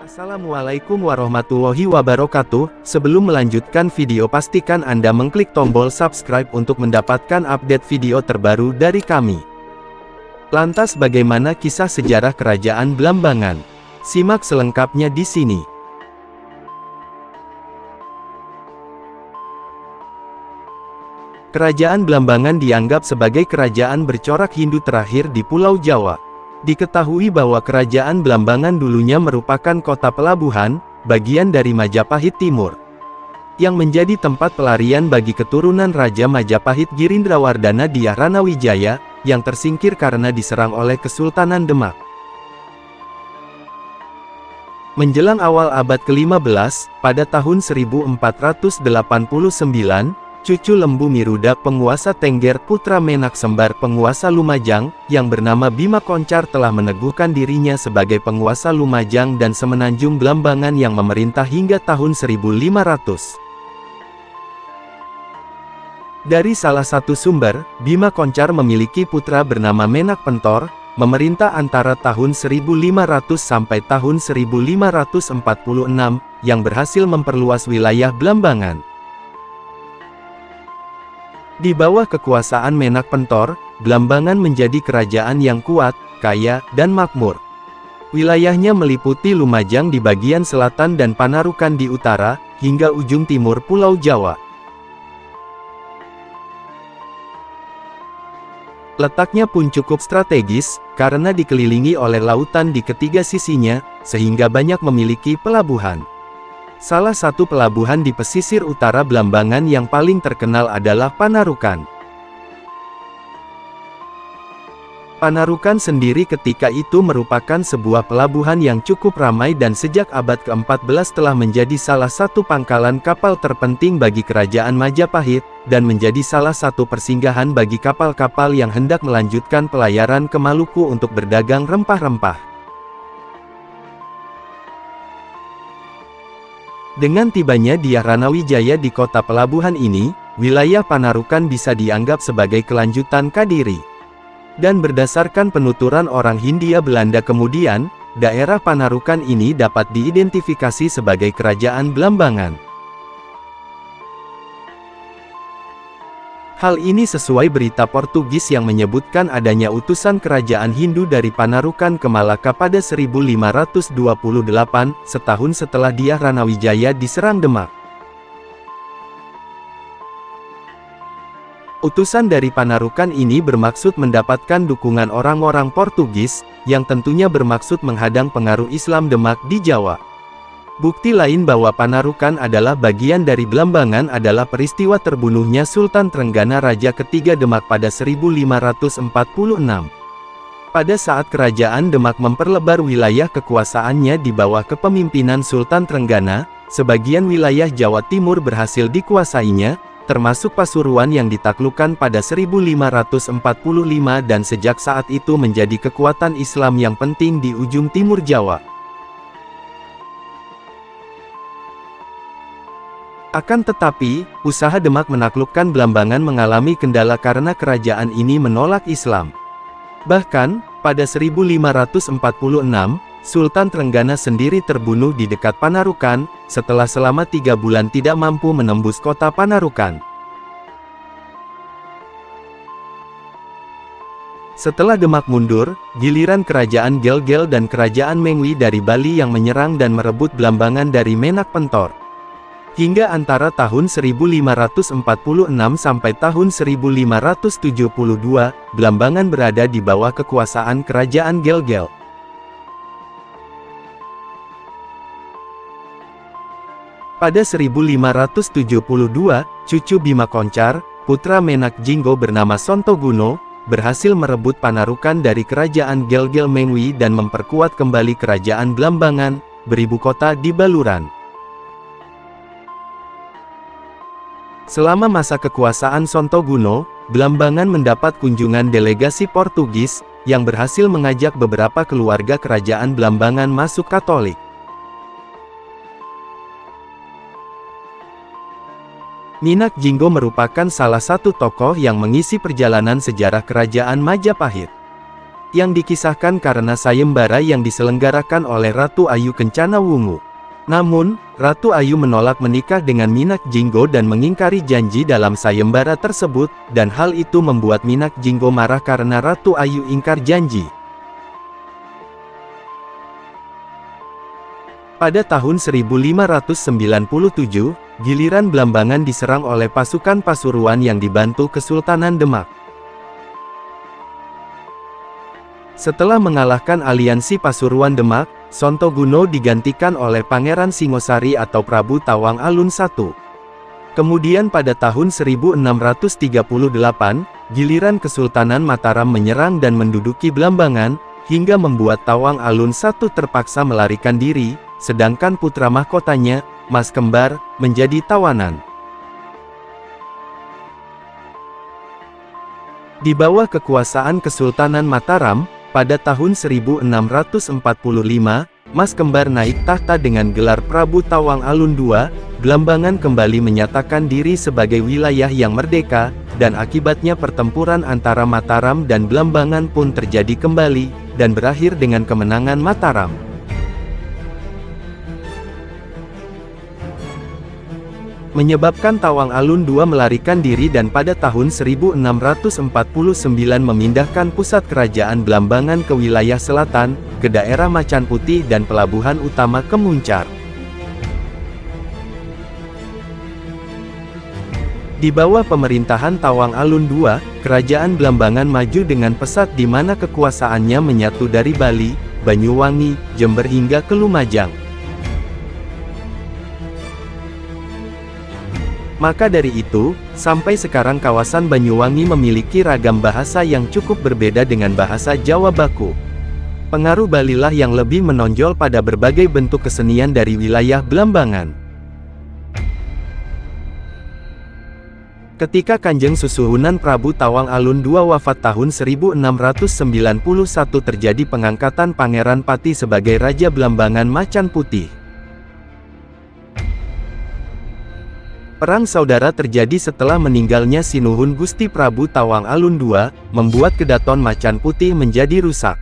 Assalamualaikum warahmatullahi wabarakatuh. Sebelum melanjutkan video, pastikan Anda mengklik tombol subscribe untuk mendapatkan update video terbaru dari kami. Lantas bagaimana kisah sejarah Kerajaan Blambangan? Simak selengkapnya di sini. Kerajaan Blambangan dianggap sebagai kerajaan bercorak Hindu terakhir di Pulau Jawa. Diketahui bahwa Kerajaan Blambangan dulunya merupakan kota pelabuhan, bagian dari Majapahit Timur, yang menjadi tempat pelarian bagi keturunan Raja Majapahit Girindrawardana Dyah Ranawijaya, yang tersingkir karena diserang oleh Kesultanan Demak. Menjelang awal abad ke-15, pada tahun 1489, cucu Lembu Miruda penguasa Tengger putra Menak Sembar penguasa Lumajang, yang bernama Bima Koncar telah meneguhkan dirinya sebagai penguasa Lumajang dan Semenanjung Blambangan yang memerintah hingga tahun 1500. Dari salah satu sumber, Bima Koncar memiliki putra bernama Menak Pentor, memerintah antara tahun 1500 sampai tahun 1546, yang berhasil memperluas wilayah Blambangan. Di bawah kekuasaan Menak Pentor, Blambangan menjadi kerajaan yang kuat, kaya, dan makmur. Wilayahnya meliputi Lumajang di bagian selatan dan Panarukan di utara, hingga ujung timur Pulau Jawa. Letaknya pun cukup strategis, karena dikelilingi oleh lautan di ketiga sisinya, sehingga banyak memiliki pelabuhan. Salah satu pelabuhan di pesisir utara Blambangan yang paling terkenal adalah Panarukan. Panarukan sendiri ketika itu merupakan sebuah pelabuhan yang cukup ramai dan sejak abad ke-14 telah menjadi salah satu pangkalan kapal terpenting bagi Kerajaan Majapahit, dan menjadi salah satu persinggahan bagi kapal-kapal yang hendak melanjutkan pelayaran ke Maluku untuk berdagang rempah-rempah. Dengan tibanya Dyah Ranawijaya di kota pelabuhan ini, wilayah Panarukan bisa dianggap sebagai kelanjutan Kadiri. Dan berdasarkan penuturan orang Hindia Belanda kemudian, daerah Panarukan ini dapat diidentifikasi sebagai Kerajaan Blambangan. Hal ini sesuai berita Portugis yang menyebutkan adanya utusan kerajaan Hindu dari Panarukan ke Malaka pada 1528, setahun setelah Dyah Ranawijaya diserang Demak. Utusan dari Panarukan ini bermaksud mendapatkan dukungan orang-orang Portugis, yang tentunya bermaksud menghadang pengaruh Islam Demak di Jawa. Bukti lain bahwa Panarukan adalah bagian dari Blambangan adalah peristiwa terbunuhnya Sultan Trenggana Raja ketiga Demak pada 1546. Pada saat Kerajaan Demak memperlebar wilayah kekuasaannya di bawah kepemimpinan Sultan Trenggana, sebagian wilayah Jawa Timur berhasil dikuasainya, termasuk Pasuruan yang ditaklukkan pada 1545 dan sejak saat itu menjadi kekuatan Islam yang penting di ujung timur Jawa. Akan tetapi, usaha Demak menaklukkan Blambangan mengalami kendala karena kerajaan ini menolak Islam. Bahkan, pada 1546, Sultan Trenggana sendiri terbunuh di dekat Panarukan, setelah selama 3 bulan tidak mampu menembus kota Panarukan. Setelah Demak mundur, giliran Kerajaan Gel-Gel dan Kerajaan Mengwi dari Bali yang menyerang dan merebut Blambangan dari Menak Pentor. Hingga antara tahun 1546 sampai tahun 1572, Blambangan berada di bawah kekuasaan Kerajaan Gel-Gel. Pada 1572, cucu Bima Koncar, putra Menak Jinggo bernama Sontoguno, berhasil merebut Panarukan dari Kerajaan Gel-Gel Mengwi dan memperkuat kembali Kerajaan Blambangan, beribu kota di Baluran. Selama masa kekuasaan Sontoguno, Blambangan mendapat kunjungan delegasi Portugis, yang berhasil mengajak beberapa keluarga kerajaan Blambangan masuk Katolik. Menak Jinggo merupakan salah satu tokoh yang mengisi perjalanan sejarah kerajaan Majapahit. yang dikisahkan karena sayembara yang diselenggarakan oleh Ratu Ayu Kencana Wungu. Namun, Ratu Ayu menolak menikah dengan Minak Jinggo dan mengingkari janji dalam sayembara tersebut, dan hal itu membuat Minak Jinggo marah karena Ratu Ayu ingkar janji. Pada tahun 1597, giliran Blambangan diserang oleh pasukan Pasuruan yang dibantu Kesultanan Demak. Setelah mengalahkan aliansi Pasuruan Demak, Sontoguno digantikan oleh Pangeran Singosari atau Prabu Tawang Alun I. Kemudian pada tahun 1638, giliran Kesultanan Mataram menyerang dan menduduki Blambangan, hingga membuat Tawang Alun I terpaksa melarikan diri, sedangkan putra mahkotanya, Mas Kembar, menjadi tawanan. Di bawah kekuasaan Kesultanan Mataram, pada tahun 1645, Mas Kembar naik tahta dengan gelar Prabu Tawang Alun II, Blambangan kembali menyatakan diri sebagai wilayah yang merdeka, dan akibatnya pertempuran antara Mataram dan Blambangan pun terjadi kembali, dan berakhir dengan kemenangan Mataram. Menyebabkan Tawang Alun II melarikan diri dan pada tahun 1649 memindahkan pusat kerajaan Blambangan ke wilayah selatan, ke daerah Macan Putih dan pelabuhan utama Kemuncar. Di bawah pemerintahan Tawang Alun II, kerajaan Blambangan maju dengan pesat di mana kekuasaannya menyatu dari Bali, Banyuwangi, Jember hingga ke Lumajang. Maka dari itu, sampai sekarang kawasan Banyuwangi memiliki ragam bahasa yang cukup berbeda dengan bahasa Jawa baku. Pengaruh Balilah yang lebih menonjol pada berbagai bentuk kesenian dari wilayah Blambangan. Ketika Kanjeng Susuhunan Prabu Tawang Alun II wafat tahun 1691 terjadi pengangkatan Pangeran Pati sebagai Raja Blambangan Macan Putih. Perang saudara terjadi setelah meninggalnya Sinuhun Gusti Prabu Tawang Alun II, membuat Kedaton Macan Putih menjadi rusak.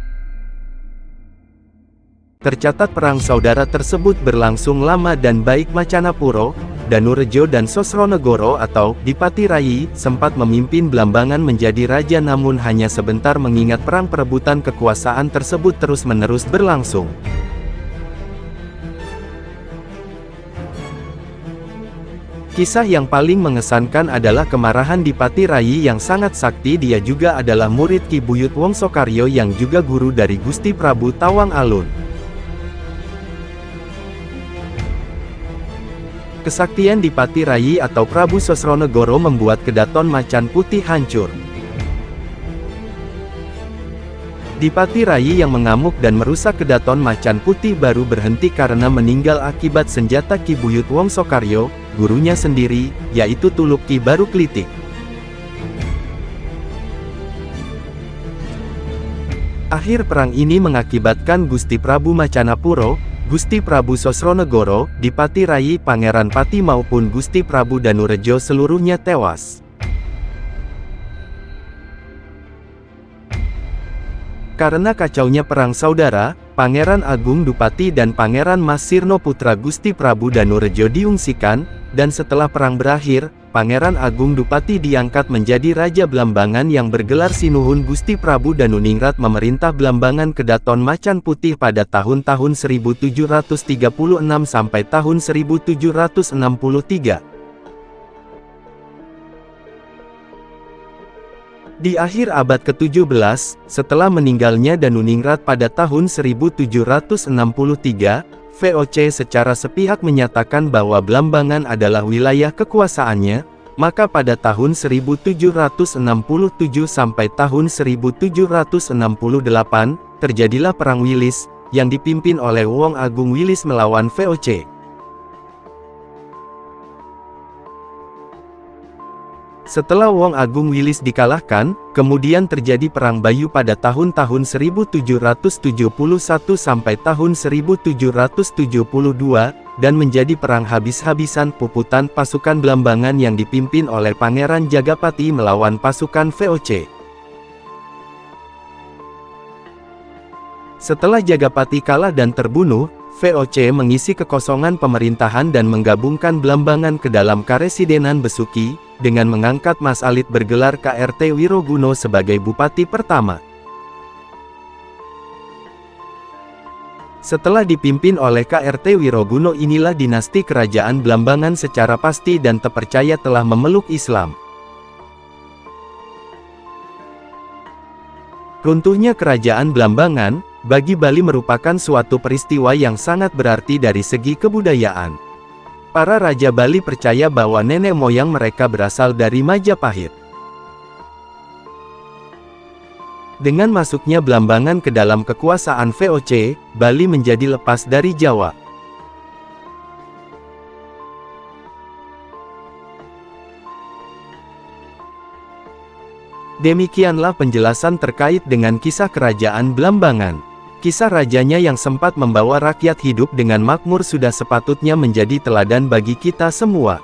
Tercatat perang saudara tersebut berlangsung lama dan baik Macanapuro, Danurejo dan Sosronegoro atau Dipati Rayi sempat memimpin Blambangan menjadi raja namun hanya sebentar mengingat perang perebutan kekuasaan tersebut terus-menerus berlangsung. Kisah yang paling mengesankan adalah kemarahan Dipati Rayi yang sangat sakti. Dia juga adalah murid Ki Buyut Wongsokaryo yang juga guru dari Gusti Prabu Tawang Alun. Kesaktian Dipati Rayi atau Prabu Sosronegoro membuat Kedaton Macan Putih hancur. Dipati Rayi yang mengamuk dan merusak Kedaton Macan Putih baru berhenti karena meninggal akibat senjata Ki Buyut Wongsokaryo, gurunya sendiri, yaitu Tuluk Ki Baru Klitik. Akhir perang ini mengakibatkan Gusti Prabu Macanapuro, Gusti Prabu Sosronegoro, Dipati Rayi Pangeran Pati maupun Gusti Prabu Danurejo seluruhnya tewas. Karena kacaunya perang saudara, Pangeran Agung Dupati dan Pangeran Mas Sirno putra Gusti Prabu Danurejo diungsikan, dan setelah perang berakhir, Pangeran Agung Dupati diangkat menjadi Raja Blambangan yang bergelar Sinuhun Gusti Prabu Danuningrat memerintah Blambangan Kedaton Macan Putih pada tahun-tahun 1736 sampai tahun 1763. Di akhir abad ke-17, setelah meninggalnya Danuningrat pada tahun 1763, VOC secara sepihak menyatakan bahwa Blambangan adalah wilayah kekuasaannya, maka pada tahun 1767 sampai tahun 1768, terjadilah Perang Wilis, yang dipimpin oleh Wong Agung Wilis melawan VOC. Setelah Wong Agung Wilis dikalahkan, kemudian terjadi Perang Bayu pada tahun-tahun 1771 sampai tahun 1772, dan menjadi perang habis-habisan puputan pasukan Blambangan yang dipimpin oleh Pangeran Jagapati melawan pasukan VOC. Setelah Jagapati kalah dan terbunuh, VOC mengisi kekosongan pemerintahan dan menggabungkan Blambangan ke dalam Karesidenan Besuki, dengan mengangkat Mas Alit bergelar KRT Wiroguno sebagai bupati pertama. Setelah dipimpin oleh KRT Wiroguno, inilah dinasti kerajaan Blambangan secara pasti dan terpercaya telah memeluk Islam. Runtuhnya kerajaan Blambangan, bagi Bali merupakan suatu peristiwa yang sangat berarti dari segi kebudayaan. Para Raja Bali percaya bahwa nenek moyang mereka berasal dari Majapahit. Dengan masuknya Blambangan ke dalam kekuasaan VOC, Bali menjadi lepas dari Jawa. Demikianlah penjelasan terkait dengan kisah kerajaan Blambangan. Kisah rajanya yang sempat membawa rakyat hidup dengan makmur sudah sepatutnya menjadi teladan bagi kita semua.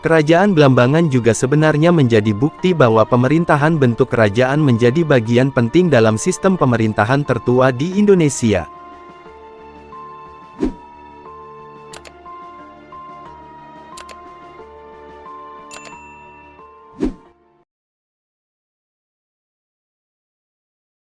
Kerajaan Blambangan juga sebenarnya menjadi bukti bahwa pemerintahan bentuk kerajaan menjadi bagian penting dalam sistem pemerintahan tertua di Indonesia.